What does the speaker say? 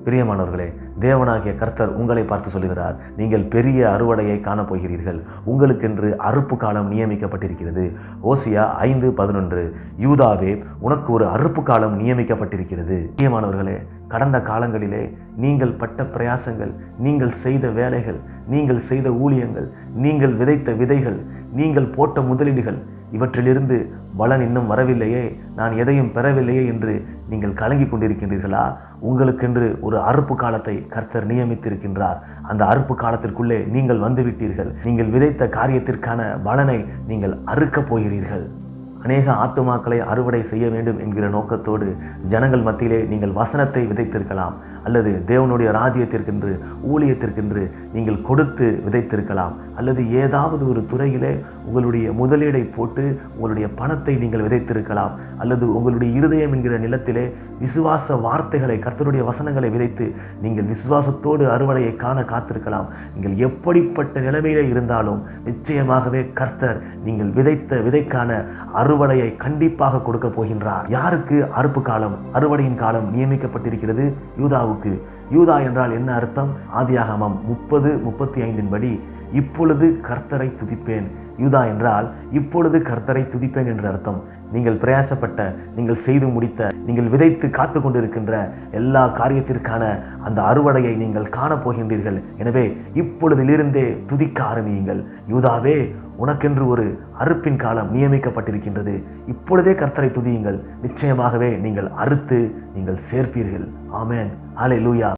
பிரியமானவர்களே, தேவனாகிய கர்த்தர் உங்களை பார்த்து சொல்லுகிறார், நீங்கள் பெரிய அறுவடையை காணப்போகிறீர்கள். உங்களுக்கென்று அறுப்பு காலம் நியமிக்கப்பட்டிருக்கிறது. ஓசியா 5:11. யூதாவே, உனக்கு ஒரு அறுப்பு காலம் நியமிக்கப்பட்டிருக்கிறது. பிரியமானவர்களே, கடந்த காலங்களிலே நீங்கள் பட்ட பிரயாசங்கள், நீங்கள் செய்த வேலைகள், நீங்கள் செய்த ஊழியங்கள், நீங்கள் விதைத்த விதைகள், நீங்கள் போட்ட முதலீடுகள், இவற்றிலிருந்து பலன் இன்னும் வரவில்லையே, நான் எதையும் பெறவில்லையே என்று நீங்கள் கலங்கி கொண்டிருக்கின்றீர்களா? உங்களுக்கென்று ஒரு அறுப்பு காலத்தை கர்த்தர் நியமித்திருக்கின்றார். அந்த அறுப்பு காலத்திற்குள்ளே நீங்கள் வந்துவிட்டீர்கள். நீங்கள் விதைத்த காரியத்திற்கான பலனை நீங்கள் அறுக்கப் போகிறீர்கள். அநேக ஆத்துமாக்களை அறுவடை செய்ய வேண்டும் என்கிற நோக்கத்தோடு ஜனங்கள் மத்தியிலே நீங்கள் வசனத்தை விதைத்திருக்கலாம், அல்லது தேவனுடைய ராஜ்யத்திற்கென்று, ஊழியத்திற்கென்று நீங்கள் கொடுத்து விதைத்திருக்கலாம், அல்லது ஏதாவது ஒரு துறையிலே உங்களுடைய முதலீடை போட்டு உங்களுடைய பணத்தை நீங்கள் விதைத்திருக்கலாம், அல்லது உங்களுடைய இருதயம் என்கிற நிலத்திலே விசுவாச வார்த்தைகளை, கர்த்தருடைய வசனங்களை விதைத்து நீங்கள் விசுவாசத்தோடு அறுவடையை காண காத்திருக்கலாம். நீங்கள் எப்படிப்பட்ட நிலைமையிலே இருந்தாலும் நிச்சயமாகவே கர்த்தர் நீங்கள் விதைத்த விதைக்கான அறுவடையை கண்டிப்பாக கொடுக்க போகின்றார். யாருக்கு அறுப்பு காலம், அறுவடையின் காலம் நியமிக்கப்பட்டிருக்கிறது? யூதாவுக்கு. யூதா என்றால் என்ன அர்த்தம்? ஆதியாகமம் 30:35 படி இப்பொழுது கர்த்தரை துதிப்பேன். யூதா என்றால் இப்பொழுது கர்த்தரை துதிப்பேன் என்று அர்த்தம். நீங்கள் பிரயாசப்பட்ட, நீங்கள் செய்து முடித்த, நீங்கள் விதைத்து காத்து கொண்டிருக்கின்ற எல்லா காரியத்திற்கான அந்த அறுவடையை நீங்கள் காணப்போகின்றீர்கள். எனவே இப்பொழுதிலிருந்தே துதிக்க ஆரம்பியுங்கள். யூதாவே, உனக்கென்று ஒரு அறுப்பின் காலம் நியமிக்கப்பட்டிருக்கின்றது. இப்பொழுதே கர்த்தரை துதியுங்கள். நிச்சயமாகவே நீங்கள் அறுத்து நீங்கள் சேர்ப்பீர்கள். ஆமென். ஹல்லேலூயா.